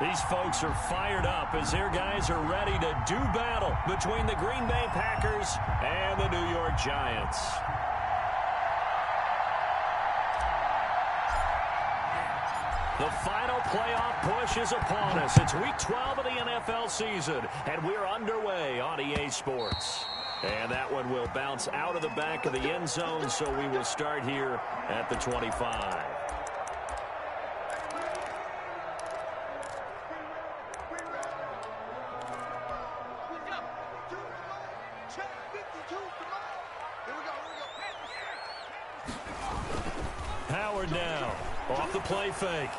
These folks are fired up as their guys are ready to do battle between the Green Bay Packers and the New York Giants. The final playoff push is upon us. It's Week 12 of the NFL season, and we're underway on EA Sports. And that one will bounce out of the back of the end zone, so we will start here at the 25. Howard now, off the play fake.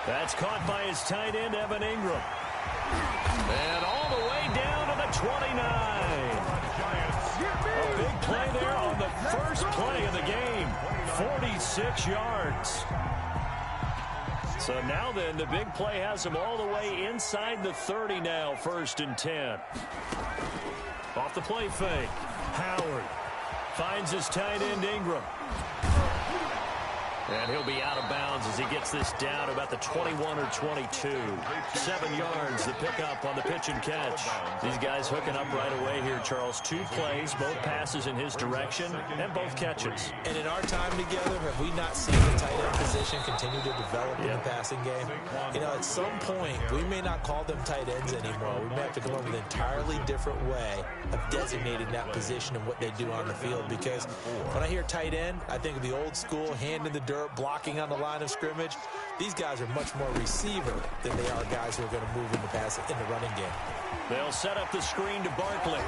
That's caught by his tight end, Evan Ingram. And all the way down to the 29. A big play there on the first play of the game. 46 yards. So now then, the big play has him all the way inside the 30 now, 1st and 10. Off the play fake. Howard finds his tight end, Ingram. And he'll be out of bounds as he gets this down about the 21 or 22. 7 yards, the pickup on the pitch and catch. These guys hooking up right away here, Charles. 2 plays, both passes in his direction, and both catches. And in our time together, have we not seen the tight end position continue to develop in the passing game? You know, at some point, we may not call them tight ends anymore. We may have to come up with an entirely different way of designating that position and what they do on the field. Because when I hear tight end, I think of the old school, hand in the dirt, blocking on the line of scrimmage. These guys are much more receiver than they are guys who are going to move in the running game. They'll set up the screen to Barkley.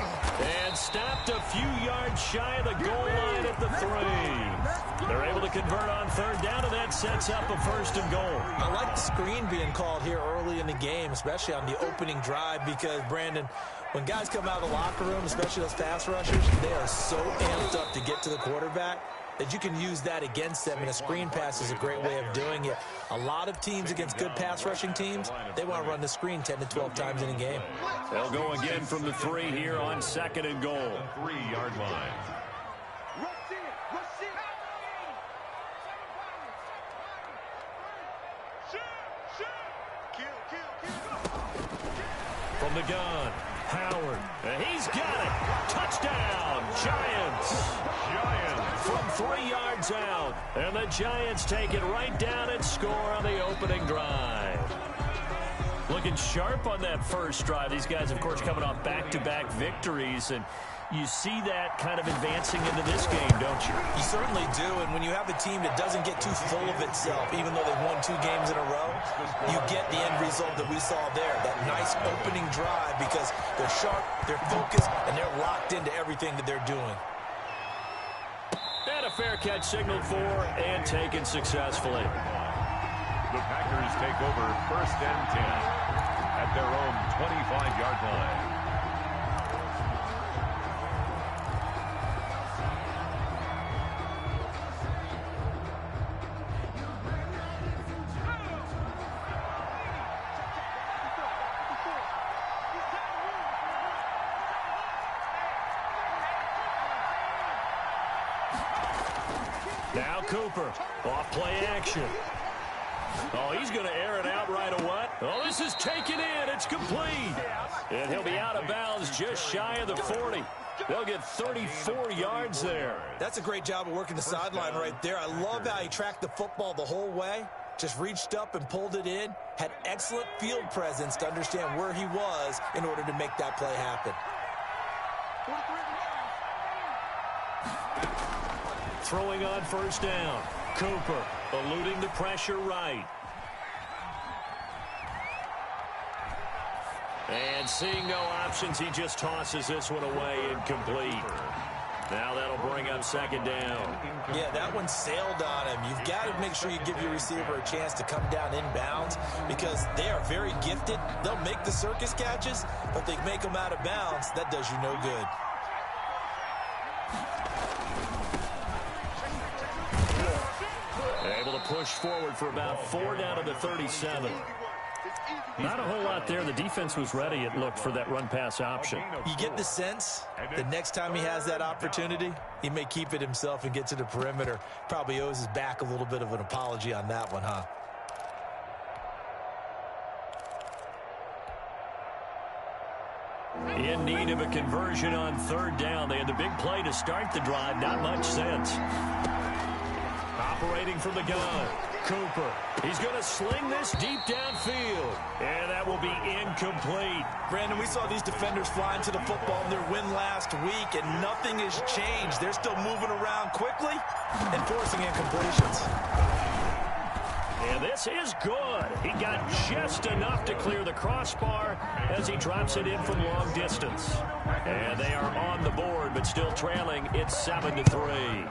And stopped a few yards shy of the goal line at the 3. They're able to convert on 3rd down, and that sets up a 1st and goal. I like the screen being called here early in the game, especially on the opening drive, because, Brandon, when guys come out of the locker room, especially those pass rushers, they are so amped up to get to the quarterback that you can use that against them, and a screen pass is a great way of doing it. A lot of teams against good pass rushing teams, they want to run the screen 10 to 12 times in a game. They'll go again from the 3 here on 2nd and goal. 3-yard line. From the gun, Howard, and he's got it. Touchdown, Giants. From 3 yards out, and the Giants take it right down and score on the opening drive. Looking sharp on that first drive. These guys, of course, coming off back-to-back victories, and you see that kind of advancing into this game, don't you? You certainly do, and when you have a team that doesn't get too full of itself, even though they've won 2 games in a row, you get the end result that we saw there, that nice opening drive, because they're sharp, they're focused, and they're locked into everything that they're doing. And a fair catch signaled for and taken successfully. The Packers take over 1st and 10 at their own 25-yard line. Now Cooper, off play action. Oh, he's going to air it out right away. Oh, this is taken in. It's complete. And he'll be out of bounds just shy of the 40. They'll get 34 yards there. That's a great job of working the sideline right there. I love how he tracked the football the whole way. Just reached up and pulled it in. Had excellent field presence to understand where he was in order to make that play happen. Throwing on 1st down. Cooper eluding the pressure right. And seeing no options, he just tosses this one away incomplete. Now that'll bring up 2nd down. Yeah, that one sailed on him. You've got to make sure you give your receiver a chance to come down inbounds because they are very gifted. They'll make the circus catches, but they make them out of bounds. That does you no good. Able to push forward for about 4 down to the 37. Not a whole lot there. The defense was ready, it looked, for that run-pass option. You get the sense the next time he has that opportunity, he may keep it himself and get to the perimeter. Probably owes his back a little bit of an apology on that one, huh? In need of a conversion on third down. They had the big play to start the drive. Not much sense. Operating from the gun. Cooper. He's going to sling this deep downfield. And that will be incomplete. Brandon, we saw these defenders fly into the football in their win last week, and nothing has changed. They're still moving around quickly and forcing incompletions. And this is good. He got just enough to clear the crossbar as he drops it in from long distance. And they are on the board, but still trailing. It's 7-3.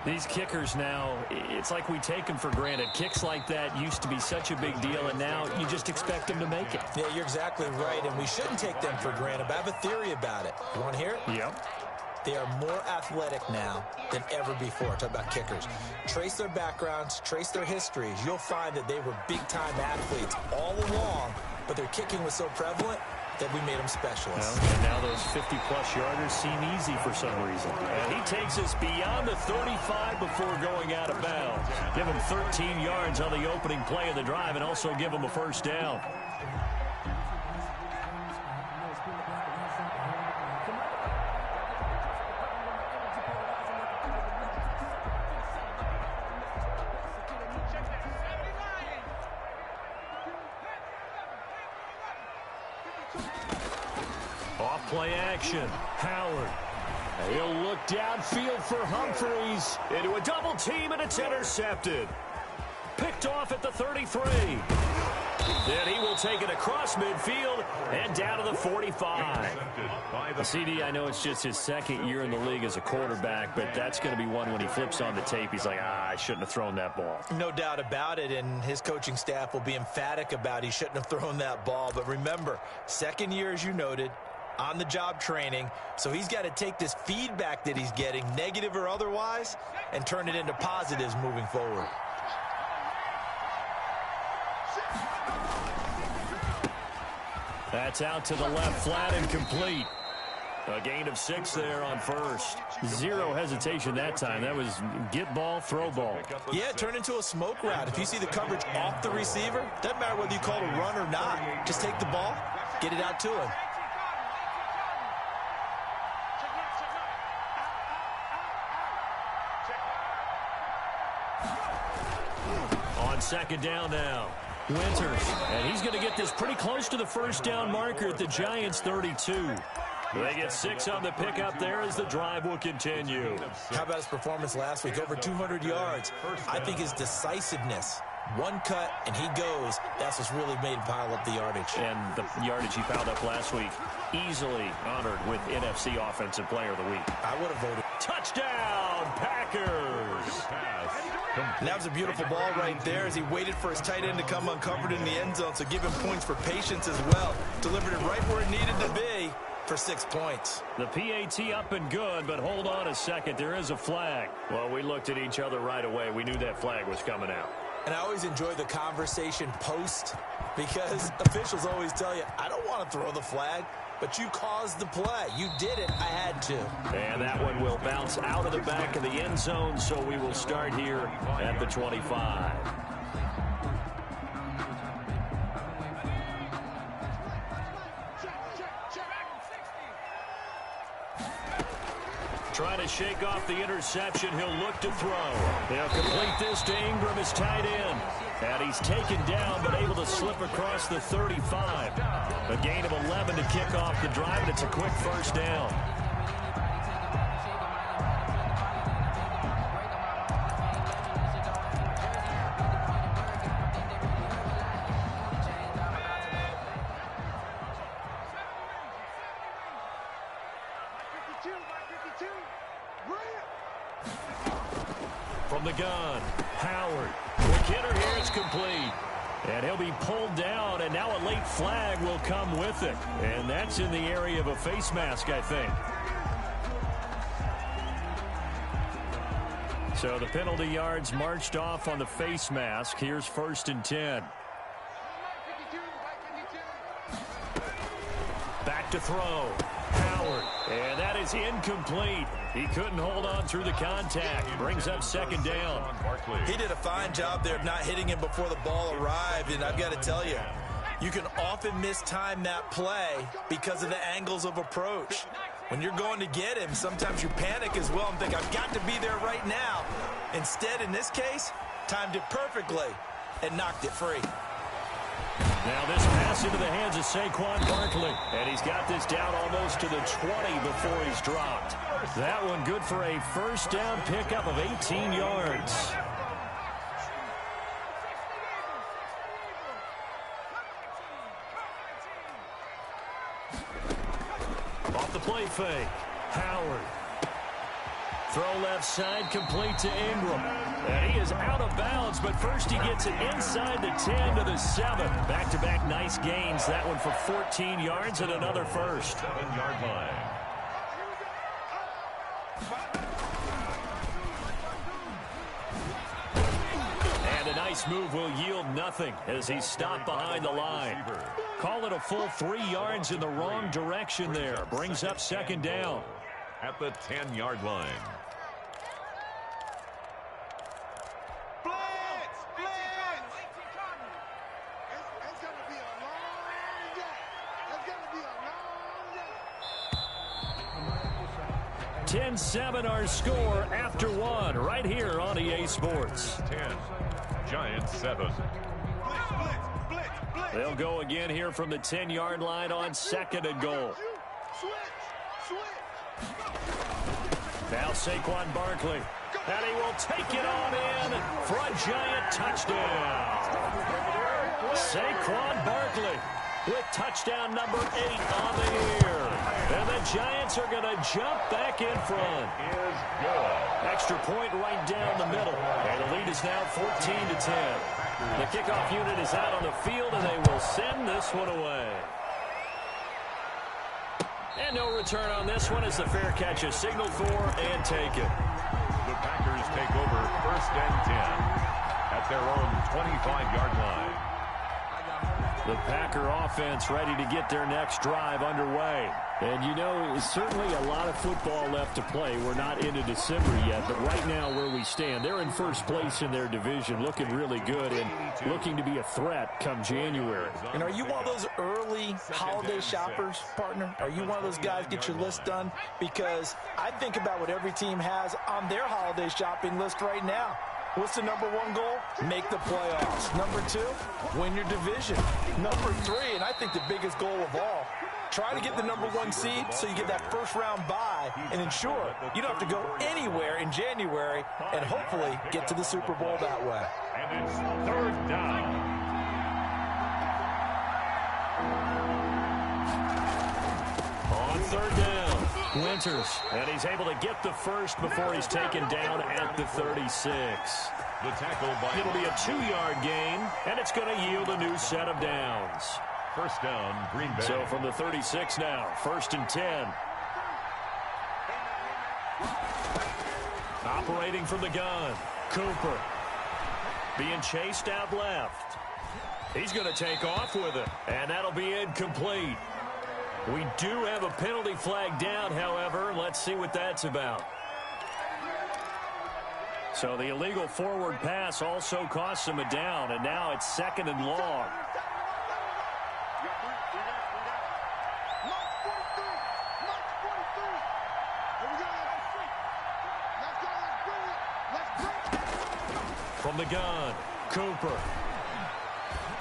These kickers now, it's like we take them for granted. Kicks like that used to be such a big deal, and now you just expect them to make it. Yeah, you're exactly right, and we shouldn't take them for granted. But I have a theory about it. You want to hear it? Yep. They are more athletic now than ever before. Talk about kickers. Trace their backgrounds, trace their histories. You'll find that they were big-time athletes all along, but their kicking was so prevalent that we made them specialists. Well, and now those 50-plus yarders seem easy for some reason. And he takes us beyond the 35 before going out of bounds. Give him 13 yards on the opening play of the drive and also give him a first down. Play action. Howard. He'll look downfield for Humphreys. Into a double team, and it's intercepted. Picked off at the 33. Then he will take it across midfield and down to the 45. CD, I know it's just his second year in the league as a quarterback, but that's going to be one when he flips on the tape. He's like, I shouldn't have thrown that ball. No doubt about it, and his coaching staff will be emphatic about he shouldn't have thrown that ball. But remember, second year, as you noted, on-the-job training, so he's got to take this feedback that he's getting, negative or otherwise, and turn it into positives moving forward. That's out to the left, flat and complete. A gain of 6 there on first. Zero hesitation that time. That was get ball, throw ball. Yeah, turn into a smoke route. If you see the coverage off the receiver, doesn't matter whether you call it a run or not. Just take the ball, get it out to him. On second down now. Winters, and he's going to get this pretty close to the first down marker at the Giants' 32. They get 6 on the pickup there as the drive will continue. How about his performance last week? Over 200 yards. I think his decisiveness, one cut and he goes, that's what's really made him pile up the yardage. And the yardage he piled up last week, easily honored with NFC Offensive Player of the Week. I would have voted. Touchdown, Packers! And that was a beautiful ball right there as he waited for his tight end to come uncovered in the end zone, so give him points for patience as well. Delivered it right where it needed to be for 6 points. The PAT up and good, but hold on a second. There is a flag. Well, we looked at each other right away. We knew that flag was coming out. And I always enjoy the conversation post because officials always tell you, I don't want to throw the flag, but you caused the play. You did it. I had to. And that one will bounce out of the back of the end zone, so we will start here at the 25. Trying to shake off the interception. He'll look to throw. He'll complete this to Ingram, his tight end. And he's taken down, but able to slip across the 35. A gain of 11 to kick off the drive, and it's a quick first down. From the gun, Howard. McKinnon here, it's complete. And he'll be pulled down, and now a late flag will come with it. And that's in the area of a face mask, I think. So the penalty yards marched off on the face mask. Here's 1st and 10. Back to throw. Howard. And that is incomplete. He couldn't hold on through the contact. Brings up 2nd down. He did a fine job there of not hitting him before the ball arrived. And I've got to tell you, You can often mistime that play because of the angles of approach. When you're going to get him, sometimes you panic as well and think, I've got to be there right now. Instead, in this case, timed it perfectly and knocked it free. Now this pass into the hands of Saquon Barkley. And he's got this down almost to the 20 before he's dropped. That one good for a first down pickup of 18 yards. Off the play fake. Howard. Throw left side, complete to Ingram. And he is out of bounds, but first he gets it inside the 10 to the 7. Back-to-back nice gains. That one for 14 yards and another first. 7-yard line. And a nice move will yield nothing as he's stopped behind the line. Call it a full 3 yards in the wrong direction there. Brings up second down. At the 10-yard line. Blitz! 10-7 our score after one right here on EA Sports. 10. Giants 7. They'll go again here from the 10-yard line on 2nd and goal. Now Saquon Barkley. And he will take it on in for a Giant touchdown. Saquon Barkley with touchdown number 8 on the year. And the Giants are going to jump back in front. Is good. Extra point right down the middle. And the lead is now 14-10. The kickoff unit is out on the field, and they will send this one away. And no return on this one as the fair catch is signaled for and taken. The Packers take over 1st and 10 at their own 25-yard line. The Packer offense ready to get their next drive underway. And you know, certainly a lot of football left to play. We're not into December yet, but right now where we stand, they're in first place in their division, looking really good and looking to be a threat come January. And are you one of those early holiday shoppers, partner? Are you one of those guys get your list done? Because I think about what every team has on their holiday shopping list right now. What's the number 1 goal? Make the playoffs. Number 2, win your division. Number 3, and I think the biggest goal of all, try to get the number 1 seed so you get that first-round bye and ensure you don't have to go anywhere in January and hopefully get to the Super Bowl that way. And it's 3rd down. On 3rd down, Winters, and he's able to get the first before he's taken down at the 36. The tackle by... It'll be a 2-yard gain, and it's going to yield a new set of downs. 1st down, Green Bay. So from the 36 now, 1st and 10. Operating from the gun, Cooper. Being chased out left. He's going to take off with it, and that'll be incomplete. We do have a penalty flag down, however. Let's see what that's about. So the illegal forward pass also costs him a down, and now it's 2nd and long. From the gun, Cooper.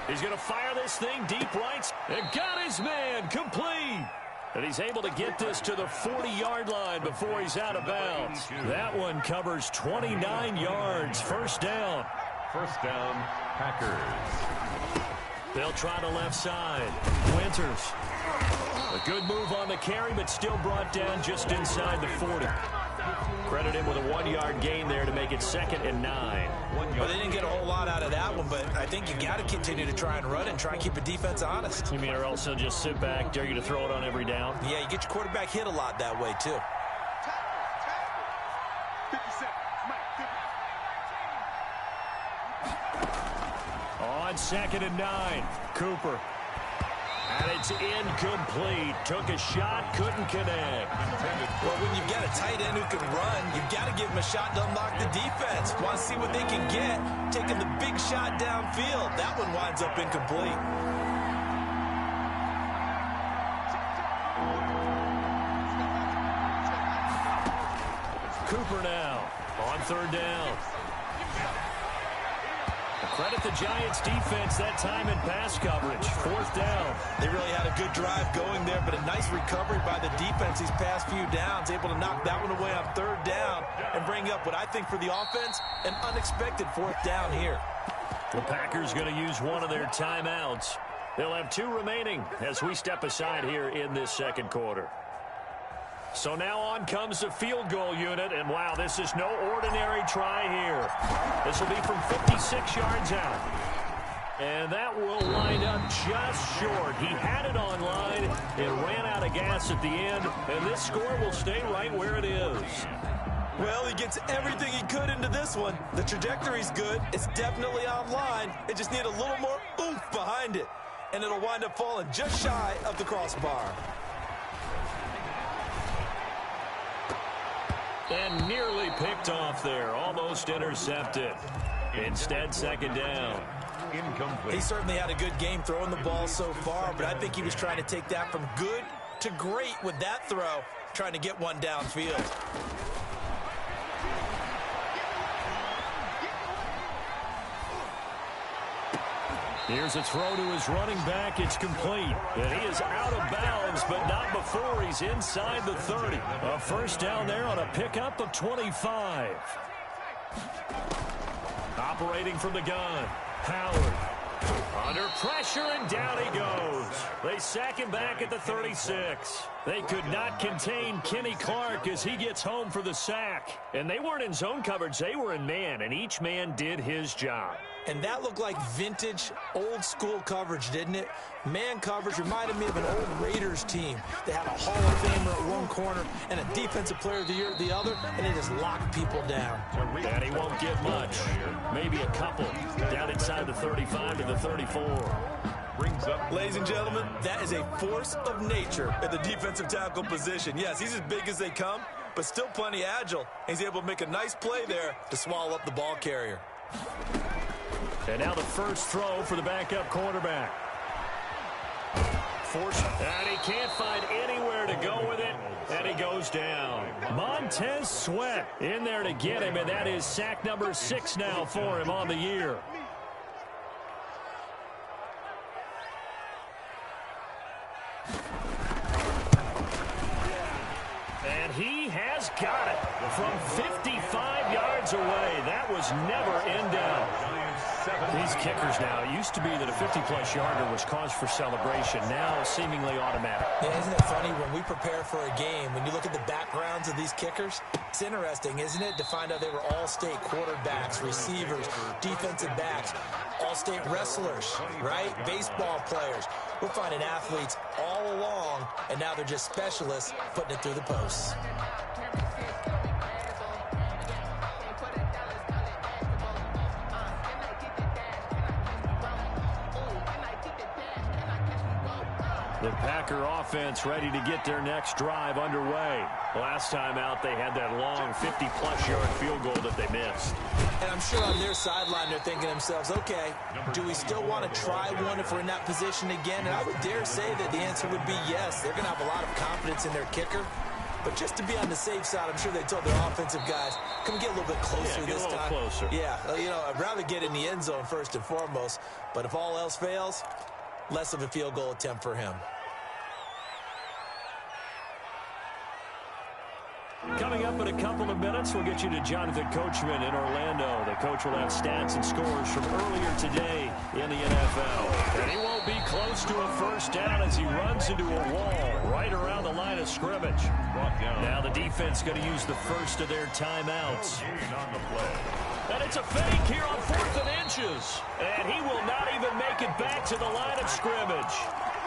He's going to fire this thing deep right. And got his man complete. And he's able to get this to the 40-yard line before he's out of bounds. That one covers 29 yards. 1st down. 1st down, Packers. They'll try the left side. Winters. A good move on the carry, but still brought down just inside the 40. Credit him with a 1-yard gain there to make it 2nd and 9. Well, they didn't get a whole lot out of that one, but I think you got to continue to try and run and try and keep a defense honest. You mean or else they'll just sit back, dare you to throw it on every down? Yeah, you get your quarterback hit a lot that way, too. On 2nd and 9, Cooper. And it's incomplete. Took a shot, couldn't connect. Well, when you've got a tight end who can run, you've got to give him a shot to unlock the defense. Want to see what they can get. Taking the big shot downfield. That one winds up incomplete. Cooper now on third down. Credit the Giants defense that time in pass coverage. Fourth down. They really had a good drive going there, but a nice recovery by the defense these past few downs, able to knock that one away on third down and bring up what I think for the offense, an unexpected fourth down here. The Packers going to use one of their timeouts. They'll have 2 remaining as we step aside here in this second quarter. So now on comes the field goal unit, and wow, this is no ordinary try here. This will be from 56 yards out. And that will line up just short. He had it on line. It ran out of gas at the end, and this score will stay right where it is. Well, he gets everything he could into this one. The trajectory's good. It's definitely online. It just needs a little more oomph behind it, and it'll wind up falling just shy of the crossbar. And nearly picked off there. Almost intercepted. Instead, second down. Incomplete. He certainly had a good game throwing the ball so far, but I think he was trying to take that from good to great with that throw, trying to get one downfield. Here's a throw to his running back. It's complete. And he is out of bounds, but not before he's inside the 30. A first down there on a pickup of 25. Operating from the gun. Howard. Under pressure, and down he goes. They sack him back at the 36. They could not contain Kenny Clark as he gets home for the sack. And they weren't in zone coverage. They were in man, and each man did his job. And that looked like vintage, old-school coverage, didn't it? Man coverage reminded me of an old Raiders team. They had a Hall of Famer at one corner and a Defensive Player of the Year at the other, and they just locked people down. And he won't get much. Maybe a couple. Down inside the 35 to the 34. Brings up. Ladies and gentlemen, that is a force of nature at the defensive tackle position. Yes, he's as big as they come, but still plenty agile. He's able to make a nice play there to swallow up the ball carrier. And now the first throw for the backup quarterback. And he can't find anywhere to go with it, and he goes down. Montez Sweat in there to get him, and that is sack number 6 now for him on the year. And he has got it from 55 yards away. That was never in doubt. These kickers now, it used to be that a 50-plus yarder was cause for celebration. Now seemingly automatic. Yeah, isn't it funny when we prepare for a game, when you look at the backgrounds of these kickers, it's interesting, isn't it, to find out they were all-state quarterbacks, receivers, defensive backs, all-state wrestlers, right? Baseball players. We're finding athletes all along, and now they're just specialists putting it through the posts. The Packer offense ready to get their next drive underway. Last time out, they had that long 50-plus yard field goal that they missed. And I'm sure on their sideline, they're thinking to themselves, okay, do we still want to try one if we're in that position again? And I would dare say that the answer would be yes. They're going to have a lot of confidence in their kicker. But just to be on the safe side, I'm sure they told their offensive guys, come get a little bit closer this time. Closer. Yeah, you know, I'd rather get in the end zone first and foremost. But if all else fails, less of a field goal attempt for him. Coming up in a couple of minutes, we'll get you to Jonathan Coachman in Orlando. The coach will have stats and scores from earlier today in the NFL. And he won't be close to a first down as he runs into a wall right around the line of scrimmage. Now the defense going to use the first of their timeouts. And it's a fake here on 4th and inches. And he will not even make it back to the line of scrimmage.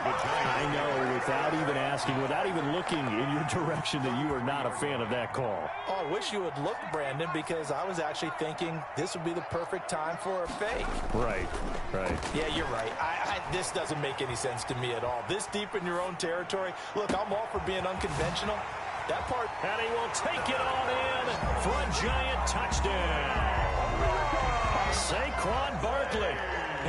I know, without even asking, without even looking in your direction, that you are not a fan of that call. Oh, I wish you would look, Brandon, because I was actually thinking this would be the perfect time for a fake. Right. Yeah, you're right. This doesn't make any sense to me at all. This deep in your own territory. Look, I'm all for being unconventional. That part. And he will take it on in for a Giant touchdown. Saquon Barkley.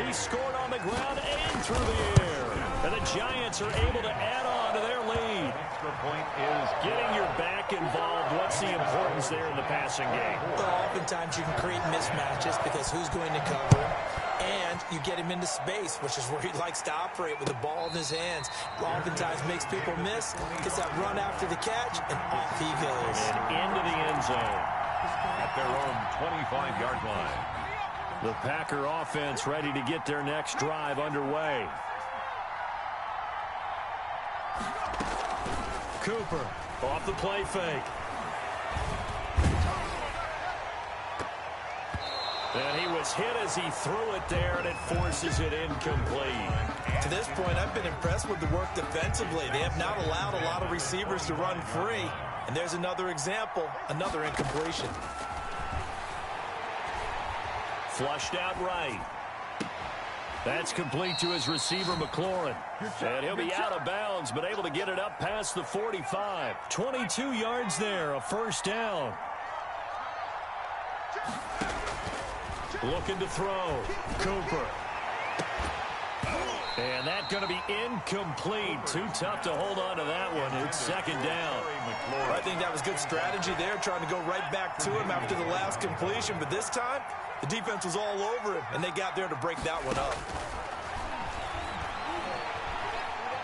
He scored on the ground and through the air. And the Giants are able to add on to their lead. Extra point is getting your back involved. What's the importance there in the passing game? Well, oftentimes you can create mismatches because who's going to cover him? And you get him into space, which is where he likes to operate with the ball in his hands. Oftentimes makes people miss, gets that run after the catch, and off he goes. And into the end zone. At their own 25-yard line. The Packer offense ready to get their next drive underway. Cooper off the play fake. And he was hit as he threw it there, and it forces it incomplete. To this point, I've been impressed with the work defensively. They have not allowed a lot of receivers to run free. And there's another example, another incompletion. Flushed out right. That's complete to his receiver, McLaurin. And he'll be out of bounds, but able to get it up past the 45. 22 yards there, a first down. Looking to throw. Cooper. And that's going to be incomplete. Too tough to hold on to that one. It's second down. I think that was good strategy there, trying to go right back to him after the last completion. But this time, the defense was all over him, and they got there to break that one up.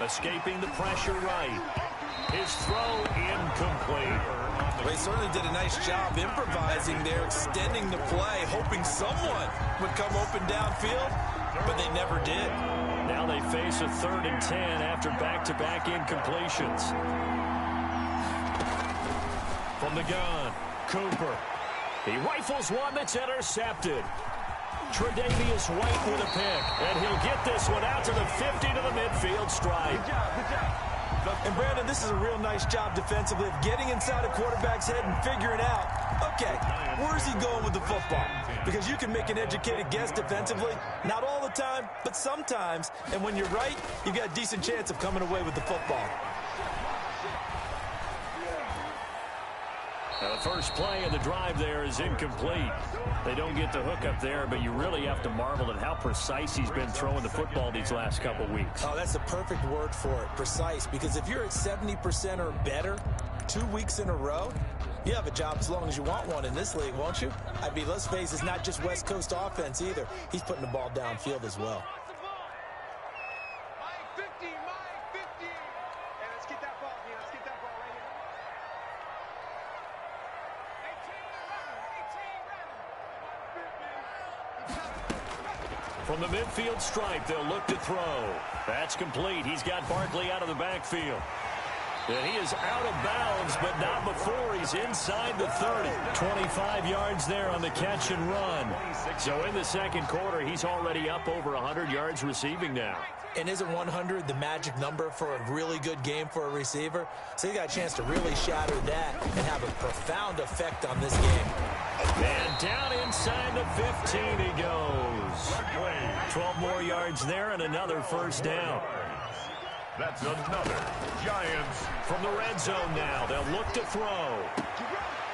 Escaping the pressure right. His throw incomplete. Well, he certainly did a nice job improvising there, extending the play, hoping someone would come open downfield, but they never did. Now they face a 3rd and 10 after back-to-back incompletions. From the gun, Cooper. He rifles one that's intercepted. Tre'Davious White with a pick, and he'll get this one out to the 50 to the midfield stripe. Good job. And, Brandon, this is a real nice job defensively of getting inside a quarterback's head and figuring out, okay, where's he going with the football? Because you can make an educated guess defensively, not all the time, but sometimes. And when you're right, you've got a decent chance of coming away with the football. Now, the first play of the drive there is incomplete. They don't get the hook up there, but you really have to marvel at how precise he's been throwing the football these last couple weeks. Oh, that's the perfect word for it, precise. Because if you're at 70% or better 2 weeks in a row, you have a job as long as you want one in this league, won't you? I mean, let's face it, it's not just West Coast offense either. He's putting the ball downfield as well. From the midfield stripe, they'll look to throw. That's complete. He's got Barkley out of the backfield. And he is out of bounds, but not before he's inside the 30. 25 yards there on the catch and run. So in the second quarter, he's already up over 100 yards receiving now. And isn't 100 the magic number for a really good game for a receiver? So he got a chance to really shatter that and have a profound effect on this game. And down inside the 15 he goes. 12 more yards there and another first down. That's another Giants. From the red zone now, they'll look to throw.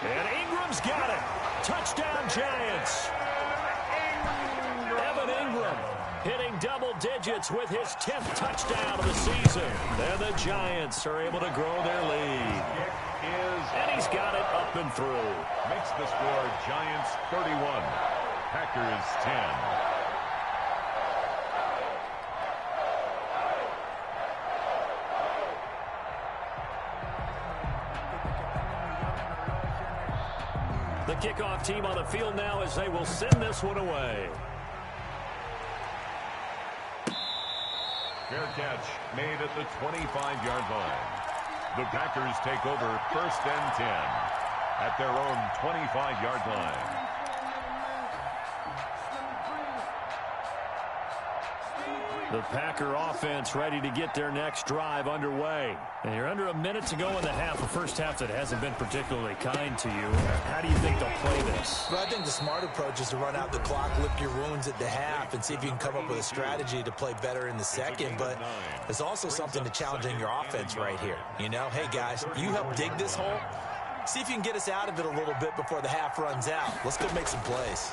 And Ingram's got it. Touchdown, Giants. Evan Ingram hitting double digits with his 10th touchdown of the season. And the Giants are able to grow their lead. And he's got it up and through. Makes the score Giants 31, Packers 10. The kickoff team on the field now as they will send this one away. Fair catch made at the 25-yard line. The Packers take over 1st and 10 at their own 25-yard line. The Packer offense ready to get their next drive underway. And you're under a minute to go in the half, a first half that hasn't been particularly kind to you. How do you think they'll play this? Well, I think the smart approach is to run out the clock, lick your wounds at the half, and see if you can come up with a strategy to play better in the second. But there's also something to challenging your offense right here. You know, hey, guys, you help dig this hole. See if you can get us out of it a little bit before the half runs out. Let's go make some plays.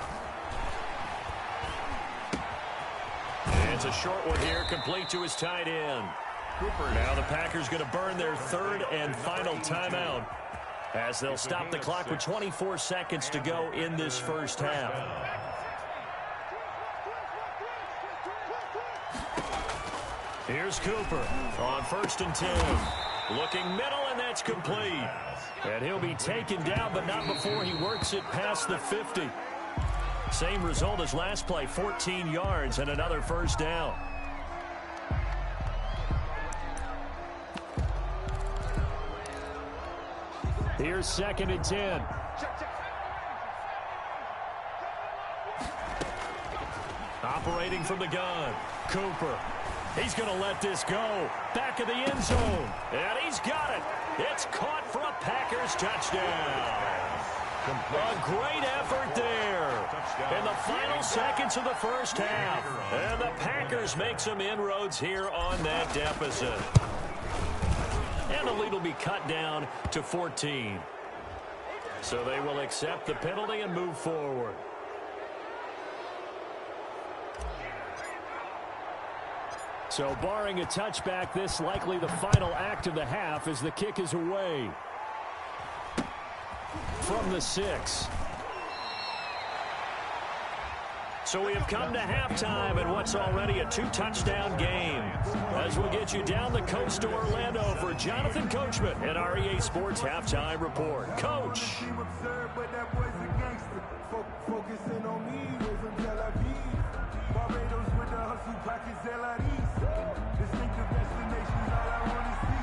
It's a short one here, complete to his tight end. Cooper. Now the Packers going to burn their third and final timeout as they'll stop the clock with 24 seconds to go in this first half. Here's Cooper on 1st and 10. Looking middle, and that's complete. And he'll be taken down, but not before he works it past the 50. Same result as last play, 14 yards and another first down. Here's 2nd and 10. Operating from the gun, Cooper. He's going to let this go. Back of the end zone. And he's got it. It's caught for a Packers touchdown. A great effort there in the final seconds of the first half. And the Packers make some inroads here on that deficit. And the lead will be cut down to 14. So they will accept the penalty and move forward. So barring a touchback, this likely the final act of the half as the kick is away. From the 6. So we have come to halftime in what's already a 2-touchdown game. As we'll get you down the coast to Orlando for Jonathan Coachman and our EA Sports Halftime Report. Coach. Focusing on me, we're from Tel Aviv. Barbados with the hustle pockets, distinctive destinations, all I want to see.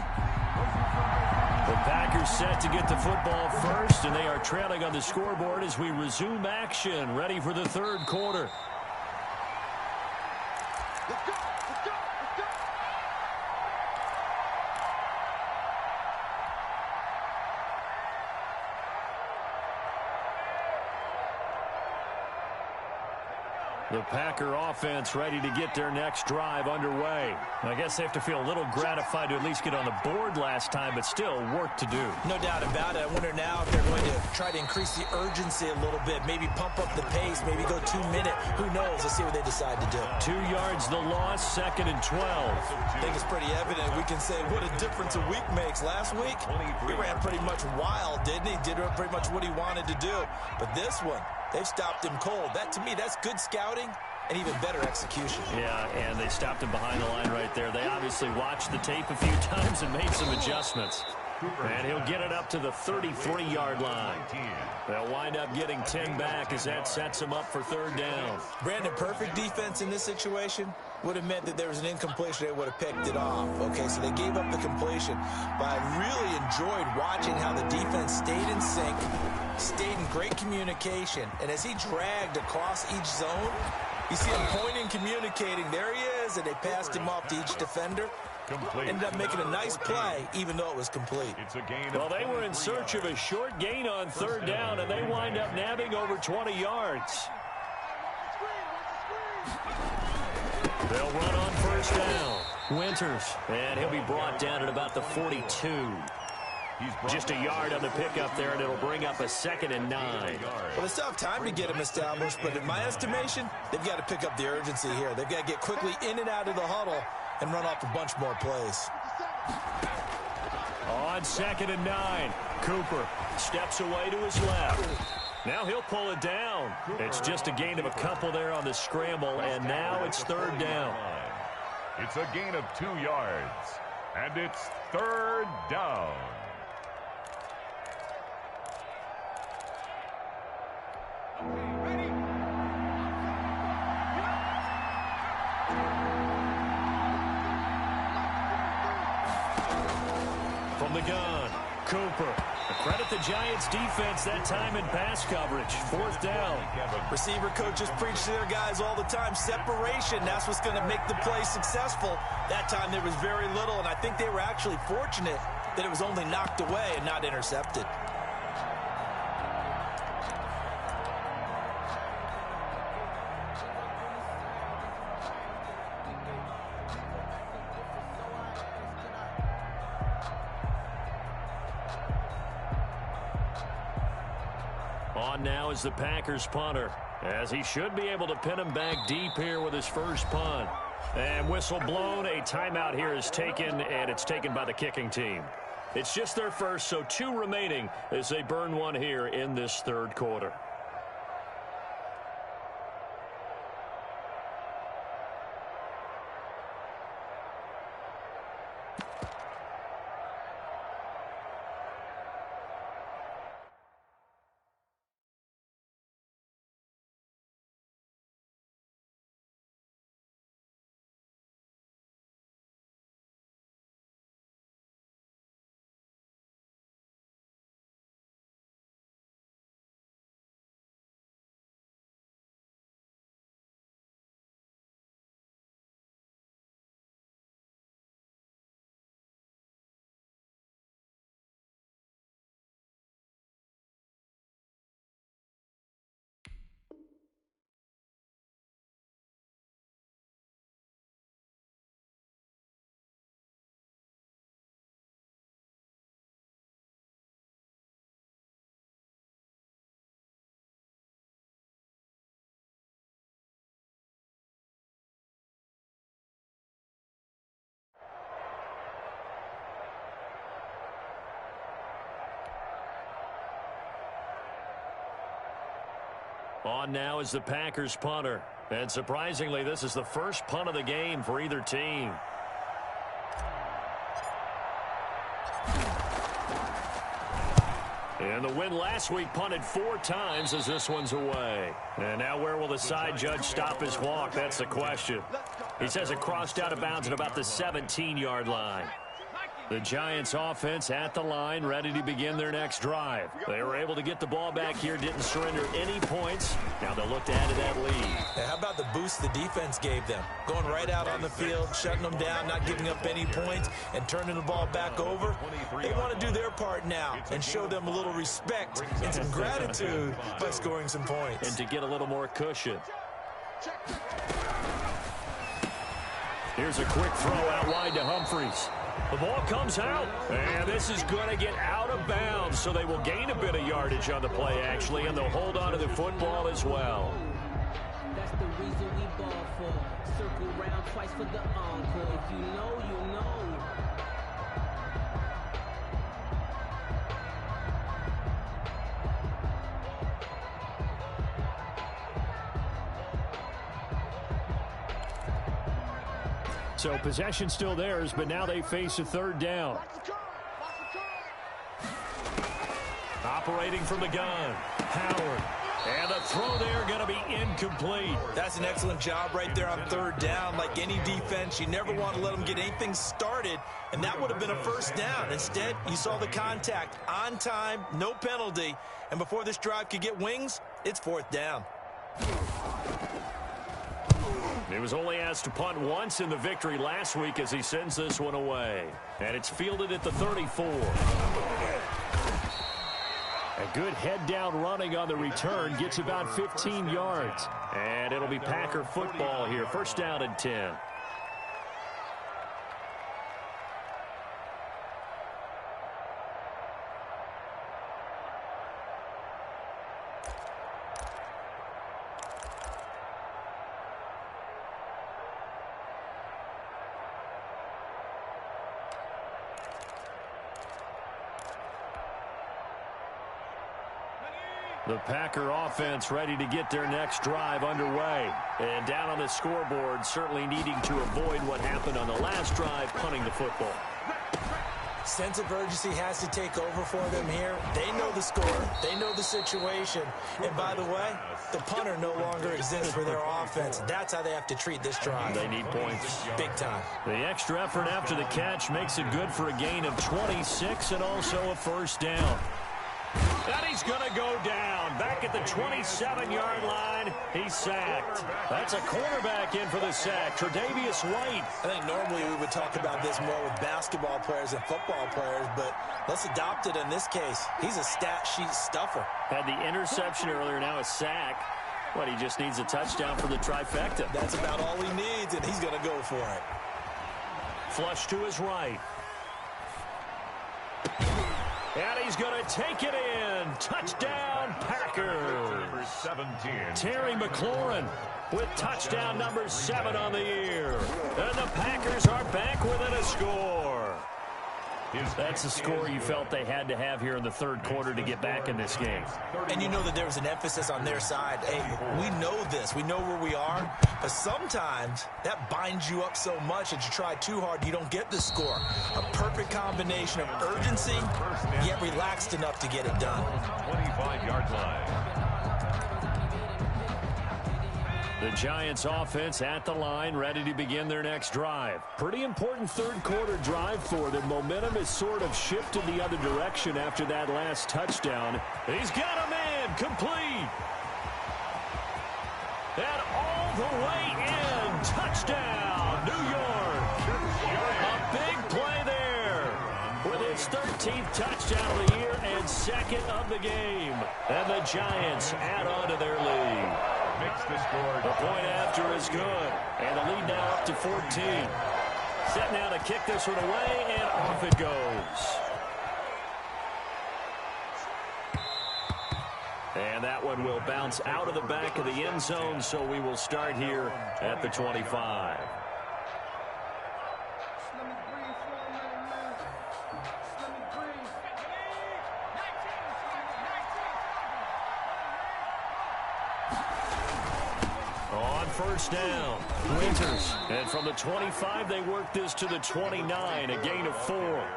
The Packers set to get the football first, and they are trailing on the scoreboard as we resume action, ready for the third quarter. Let's go, let's go, let's go. The Packer offense ready to get their next drive underway. I guess they have to feel a little gratified to at least get on the board last time, but still work to do. No doubt about it. I wonder now if they're going to try to increase the urgency a little bit, maybe pump up the pace, maybe go 2-minute. Who knows? Let's see what they decide to do. 2 yards the loss, 2nd and 12. I think it's pretty evident. We can say what a difference a week makes. Last week, he ran pretty much wild, didn't he? Did pretty much what he wanted to do. But this one, they've stopped him cold. That, to me, that's good scouting and even better execution. Yeah, and they stopped him behind the line right there. They obviously watched the tape a few times and made some adjustments. And he'll get it up to the 33-yard line. They'll wind up getting 10 back as that sets him up for third down. Brandon, perfect defense in this situation would have meant that there was an incompletion. They would have picked it off. Okay, so they gave up the completion. But I really enjoyed watching how the defense stayed in sync, stayed in great communication. And as he dragged across each zone, you see him pointing, communicating. There he is, and they passed him off to each defender. Complete. Ended up making a nice play, even though it was complete. It's a gain. Well, they were in search of a short gain on third down, and they wind up nabbing over 20 yards. They'll run on first down. Winters, and he'll be brought down at about the 42. Just a yard on the pickup there, and it'll bring up a 2nd and 9. Well, they still have time to get him established, but in my estimation, they've got to pick up the urgency here. They've got to get quickly in and out of the huddle and run off a bunch more plays. On 2nd and 9, Cooper steps away to his left. Now he'll pull it down. It's just a gain of a couple there on the scramble, and now it's third down. It's a gain of 2 yards, and it's third down. From the gun, Cooper. Credit the Giants defense that time in pass coverage. Fourth down. Receiver coaches preach to their guys all the time. Separation, that's what's going to make the play successful. That time there was very little, and I think they were actually fortunate that it was only knocked away and not intercepted. On now is the Packers punter, as he should be able to pin him back deep here with his first punt. And whistle blown. A timeout here is taken, and it's taken by the kicking team. It's just their first, so 2 remaining as they burn one here in this third quarter. On now is the Packers punter. And surprisingly, this is the first punt of the game for either team. And the win last week punted 4 times as this one's away. And now where will the side judge stop his walk? That's the question. He says it crossed out of bounds at about the 17-yard line. The Giants offense at the line, ready to begin their next drive. They were able to get the ball back here, didn't surrender any points. Now they'll look to add to that lead. Yeah, how about the boost the defense gave them? Going right out on the field, shutting them down, not giving up any points, and turning the ball back over. They want to do their part now and show them a little respect and some gratitude by scoring some points. And to get a little more cushion. Here's a quick throw out wide to Humphries. The ball comes out, and this is going to get out of bounds, so they will gain a bit of yardage on the play, actually, and they'll hold on to the football as well. That's the reason we ball for. Circle round twice for the encore. If you know, you know. So possession still theirs, but now they face a third down. Operating from the gun, Howard. And the throw there going to be incomplete. That's an excellent job right there on third down. Like any defense, you never want to let them get anything started, and that would have been a first down. Instead, you saw the contact on time, no penalty, and before this drive could get wings, it's fourth down. He was only asked to punt once in the victory last week as he sends this one away. And it's fielded at the 34. A good head-down running on the return. Gets about 15 yards. And it'll be Packer football here. First down and 10. The Packer offense ready to get their next drive underway. And down on the scoreboard, certainly needing to avoid what happened on the last drive, punting the football. Sense of urgency has to take over for them here. They know the score. They know the situation. And by the way, the punter no longer exists for their offense. That's how they have to treat this drive. They need points. Big time. The extra effort after the catch makes it good for a gain of 26 and also a first down. And he's going to go down. Back at the 27-yard line, he's sacked. That's a cornerback in for the sack, Tre'Davious White. I think normally we would talk about this more with basketball players than football players, but let's adopt it in this case. He's a stat sheet stuffer. Had the interception earlier, now a sack. But he just needs a touchdown for the trifecta. That's about all he needs, and he's going to go for it. Flush to his right. And he's going to take it in. Touchdown, Packers. Terry McLaurin with touchdown number 7 on the year. And the Packers are back within a score. That's the score you felt they had to have here in the third quarter to get back in this game. And you know that there was an emphasis on their side. Hey, we know this. We know where we are. But sometimes that binds you up so much that you try too hard, you don't get the score. A perfect combination of urgency, yet relaxed enough to get it done. 25-yard line. The Giants offense at the line, ready to begin their next drive. Pretty important third quarter drive for them. Momentum has sort of shifted the other direction after that last touchdown. He's got a man complete. And all the way in. Touchdown, New York. A big play there with his 13th touchdown of the year and 2nd of the game. And the Giants add on to their lead. The point after is good. And the lead now up to 14. Set now to kick this one away, and off it goes. And that one will bounce out of the back of the end zone, so we will start here at the 25. First down, Winters. And from the 25, they work this to the 29, a gain of 4.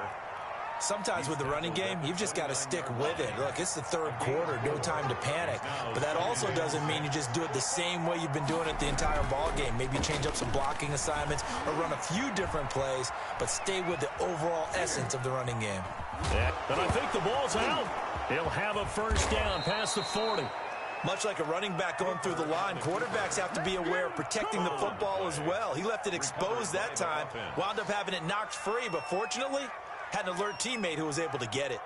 Sometimes with the running game, you've just got to stick with it. Look, it's the third quarter, no time to panic. But that also doesn't mean you just do it the same way you've been doing it the entire ball game. Maybe change up some blocking assignments or run a few different plays, but stay with the overall essence of the running game. Yeah, and I think the ball's out. He'll have a first down past the 40. Much like a running back going through the line, quarterbacks have to be aware of protecting the football as well. He left it exposed that time, wound up having it knocked free, but fortunately, had an alert teammate who was able to get it.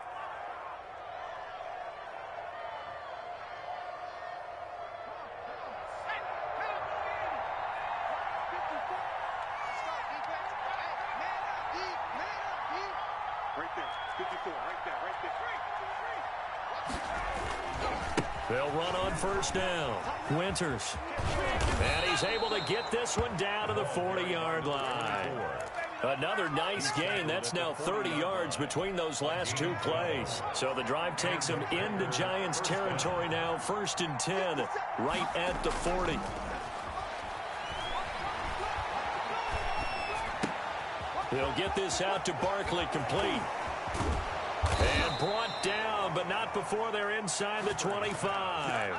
They'll run on first down. Winters. And he's able to get this one down to the 40-yard line. Another nice gain. That's now 30 yards between those last two plays. So the drive takes him into Giants territory now. 1st and 10, right at the 40. They'll get this out to Barkley, complete. And brought down, but not before they're inside the 25.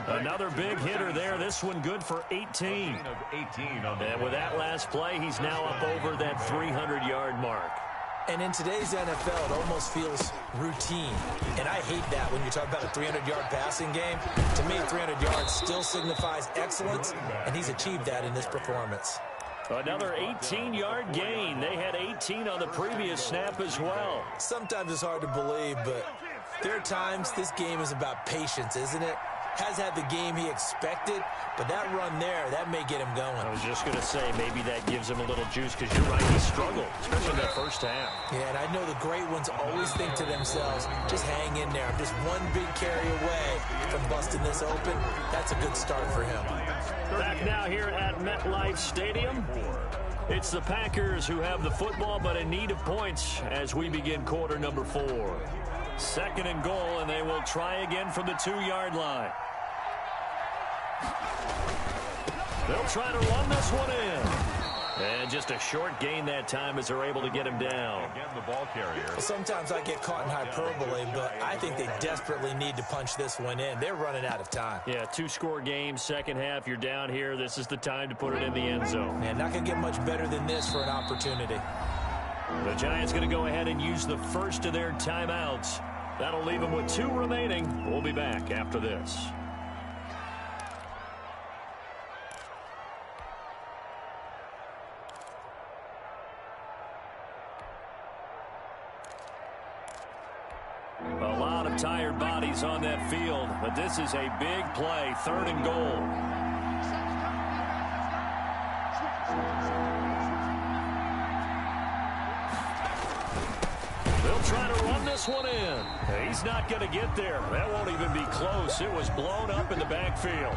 Another big hitter there. This one good for 18. And with that last play, he's now up over that 300-yard mark. And in today's NFL, it almost feels routine. And I hate that when you talk about a 300-yard passing game. To me, 300 yards still signifies excellence, and he's achieved that in this performance. Another 18-yard gain. They had 18 on the previous snap as well. Sometimes it's hard to believe, but there are times this game is about patience, isn't it? Has had the game he expected, but that run there, that may get him going. I was just going to say, maybe that gives him a little juice, because you're right, he struggled, especially in that first half. Yeah, and I know the great ones always think to themselves, just hang in there. I'm just one big carry away from busting this open. That's a good start for him. Back now here at MetLife Stadium. It's the Packers who have the football, but in need of points as we begin quarter number 4. 2nd and goal, and they will try again from the 2-yard line. They'll try to run this one in. And just a short gain that time as they're able to get him down. Again, the ball carrier. Sometimes I get caught in hyperbole, but I think they desperately need to punch this one in. They're running out of time. Yeah, 2-score game, second half, you're down here. This is the time to put it in the end zone. Man, not going to get much better than this for an opportunity. The Giants going to go ahead and use the first of their timeouts. That'll leave them with 2 remaining. We'll be back after this. A lot of tired bodies on that field, but this is a big play, 3rd and goal. They'll try to run this one in. He's not going to get there. That won't even be close. It was blown up in the backfield.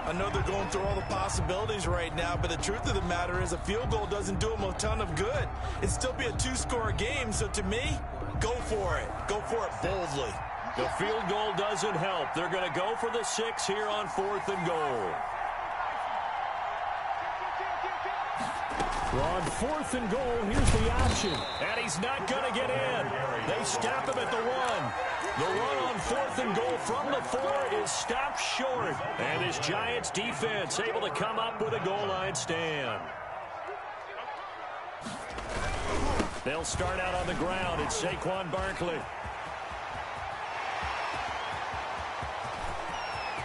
I know they're going through all the possibilities right now, but the truth of the matter is a field goal doesn't do them a ton of good. It'd still be a two-score game, so to me, go for it. Go for it boldly. The field goal doesn't help. They're going to go for the 6 here on 4th and goal. On 4th and goal, here's the option. And he's not going to get in. They stop him at the 1. The run on 4th and goal from the 4 is stopped short. And his Giants defense able to come up with a goal line stand. They'll start out on the ground. It's Saquon Barkley.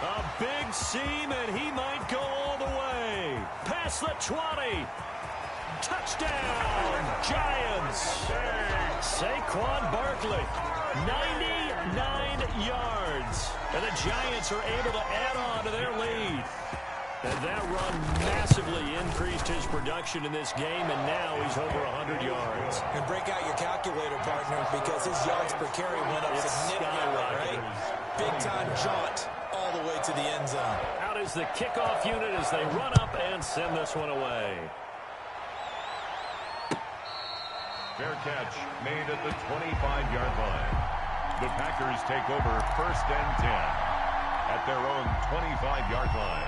A big seam, and he might go all the way. Past the 20. Touchdown, Giants. Saquon Barkley, 99 yards. And the Giants are able to add on to their lead. And that run massively increased his production in this game, and now he's over 100 yards. And break out your calculator, partner, because his yards per carry went up significantly, right? Big-time jaunt all the way to the end zone. Out is the kickoff unit as they run up and send this one away. Fair catch made at the 25-yard line. The Packers take over 1st and 10 at their own 25-yard line.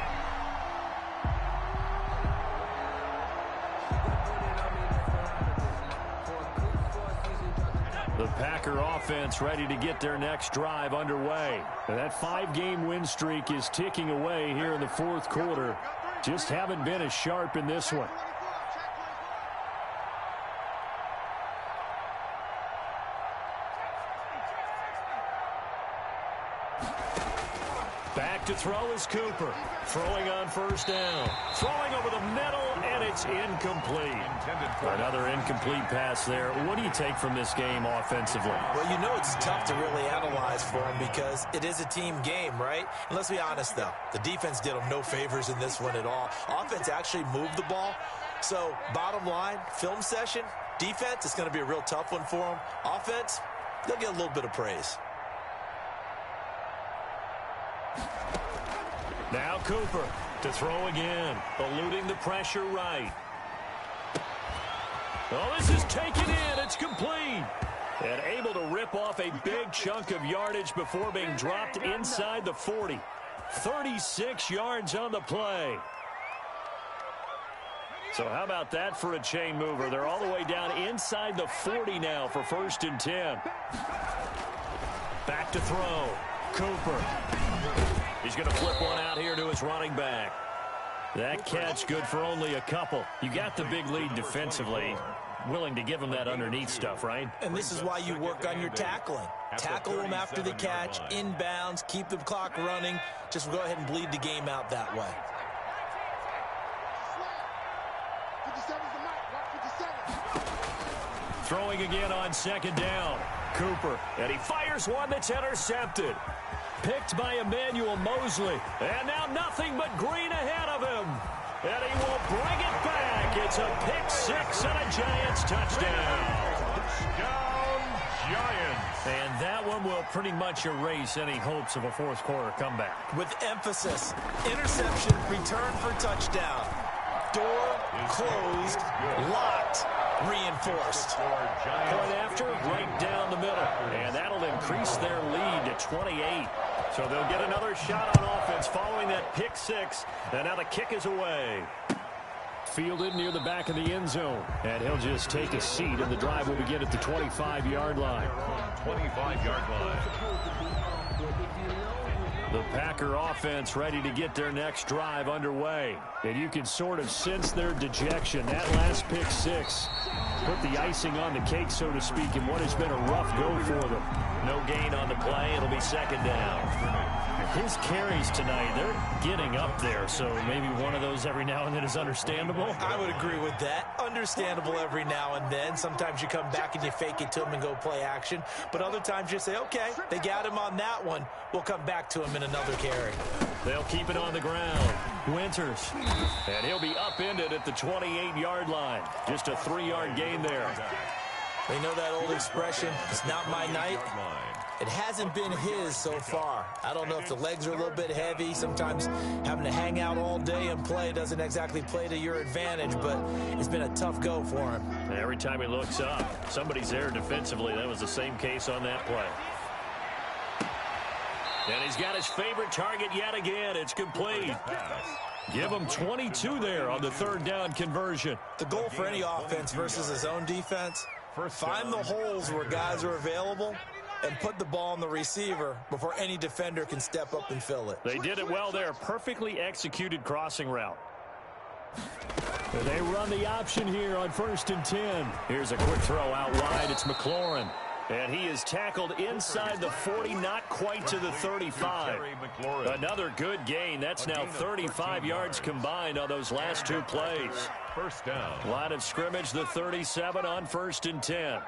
The Packer offense ready to get their next drive underway. And that 5-game win streak is ticking away here in the 4th quarter. Just haven't been as sharp in this one. Back to throw is Cooper. Throwing on 1st down. Throwing over the middle, and it's incomplete. Another incomplete pass there. What do you take from this game offensively? Well, you know it's tough to really analyze for them because it is a team game, right? And let's be honest, though. The defense did them no favors in this one at all. Offense actually moved the ball. So, bottom line, film session, defense, it's going to be a real tough one for them. Offense, they'll get a little bit of praise. Now Cooper to throw again, eluding the pressure right. Oh, this is taken in. It's complete. And able to rip off a big chunk of yardage before being dropped inside the 40. 36 yards on the play. So how about that for a chain mover? They're all the way down inside the 40 now for 1st and 10. Back to throw. Cooper. He's going to flip one out here to his running back. That catch good for only a couple. You got the big lead defensively. Willing to give him that underneath stuff, right? And this is why you work on your tackling. Tackle them after the catch, inbounds, keep the clock running. Just go ahead and bleed the game out that way. Throwing again on 2nd down. Cooper, and he fires one that's intercepted. Picked by Emmanuel Mosley. And now nothing but green ahead of him. And he will bring it back. It's a pick 6 and a Giants touchdown. Touchdown, Giants. And that one will pretty much erase any hopes of a 4th quarter comeback. With emphasis, interception, return for touchdown. Door closed, locked, reinforced. Point after, right down the middle. And that'll increase their lead to 28. So they'll get another shot on offense following that pick 6. And now the kick is away. Fielded near the back of the end zone. And he'll just take a seat, and the drive will begin at the 25-yard line. 25-yard line. The Packer offense ready to get their next drive underway. And you can sort of sense their dejection. That last pick 6 put the icing on the cake, so to speak, in what has been a rough go for them. No gain on the play. It'll be 2nd down. His carries tonight, they're getting up there, so maybe one of those every now and then is understandable. I would agree with that. Understandable every now and then. Sometimes you come back and you fake it to him and go play action. But other times you say, okay, they got him on that one. We'll come back to him in another carry. They'll keep it on the ground. Winters. And he'll be upended at the 28-yard line. Just a 3-yard gain there. You know that old expression, it's not my night? It hasn't been his so far. I don't know if the legs are a little bit heavy. Sometimes having to hang out all day and play doesn't exactly play to your advantage, but it's been a tough go for him. Every time he looks up, somebody's there defensively. That was the same case on that play. And he's got his favorite target yet again. It's complete. Give him 22 there on the third down conversion. The goal for any offense versus his own defense, find the holes where guys are available and put the ball on the receiver before any defender can step up and fill it. They did it well there. Perfectly executed crossing route. And they run the option here on 1st and 10. Here's a quick throw out wide. It's McLaurin. And he is tackled inside the 40, not quite to the 35. Another good gain. That's now 35 yards combined on those last two plays. First down. Line of scrimmage, the 37 on 1st and 10.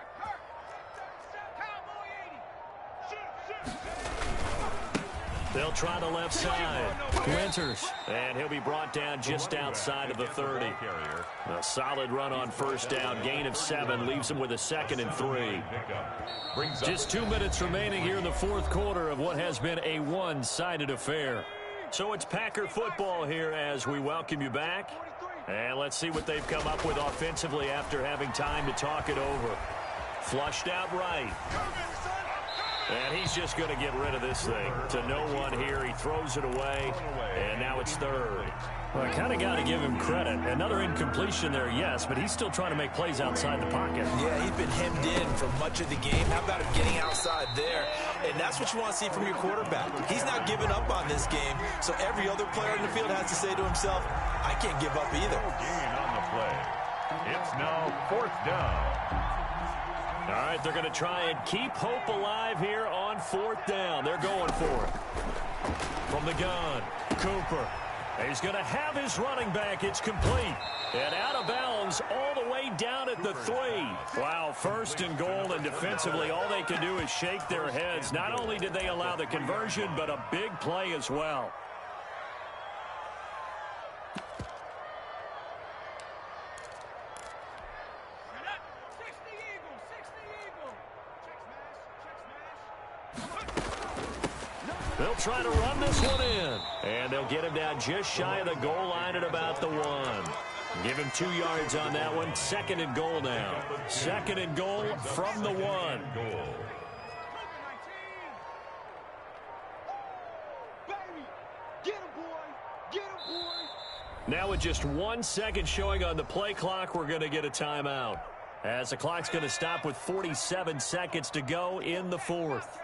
They'll try the left side. Winters. And he'll be brought down just outside of the 30. A solid run on first down. Gain of 7 leaves him with a 2nd and 3. Just 2 minutes remaining here in the fourth quarter of what has been a one-sided affair. So it's Packer football here as we welcome you back. And let's see what they've come up with offensively after having time to talk it over. Flushed out right. And he's just going to get rid of this thing. To no one here. He throws it away. And now it's third. Well, I kind of got to give him credit. Another incompletion there, yes, but he's still trying to make plays outside the pocket. Yeah, he's been hemmed in for much of the game. How about him getting outside there? And that's what you want to see from your quarterback. He's not giving up on this game, so every other player in the field has to say to himself, I can't give up either. Gain on the play. It's now 4th down. All right, they're going to try and keep hope alive here on 4th down. They're going for it. From the gun, Cooper. He's going to have his running back. It's complete. And out of bounds all the way down at the 3. Wow, 1st and goal, and defensively all they can do is shake their heads. Not only did they allow the conversion, but a big play as well. They'll try to run this one in. And they'll get him down just shy of the goal line at about the 1. Give him 2 yards on that one. 2nd and goal now. 2nd and goal from the 1. Now with just 1 second showing on the play clock, we're going to get a timeout. As the clock's going to stop with 47 seconds to go in the 4th.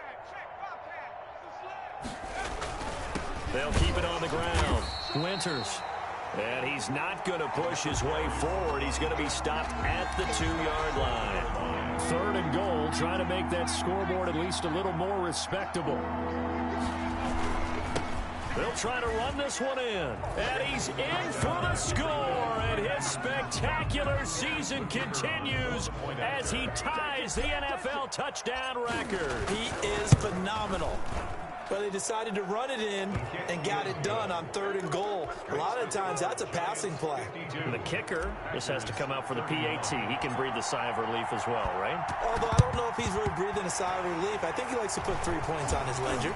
They'll keep it on the ground. Winters. And he's not going to push his way forward. He's going to be stopped at the 2-yard line. 3rd and goal, trying to make that scoreboard at least a little more respectable. They'll try to run this one in. And he's in for the score. And his spectacular season continues as he ties the NFL touchdown record. He is phenomenal. But they decided to run it in and got it done on 3rd and goal. A lot of times, that's a passing play. The kicker just has to come out for the PAT. He can breathe a sigh of relief as well, right? Although I don't know if he's really breathing a sigh of relief. I think he likes to put 3 points on his ledger.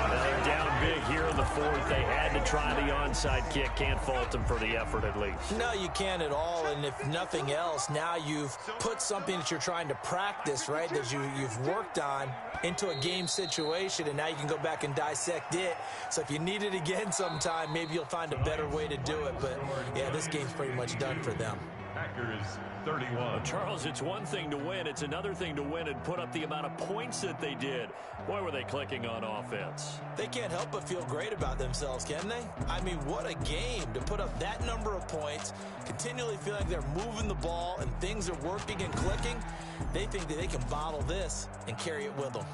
They're down big here in the 4th. They had to try the onside kick. Can't fault them for the effort at least. No, you can't at all. And if nothing else, now you've put something that you're trying to practice, right, that you've worked on into a game situation, and now you can go back and dissect it. So if you need it again sometime, maybe you'll find a better way to do it. But, yeah, this game's pretty much done for them. Packers 31. Charles, it's one thing to win. It's another thing to win and put up the amount of points that they did. Boy, were they clicking on offense. They can't help but feel great about themselves, can they? I mean, what a game to put up that number of points, continually feeling they're moving the ball and things are working and clicking. They think that they can bottle this and carry it with them.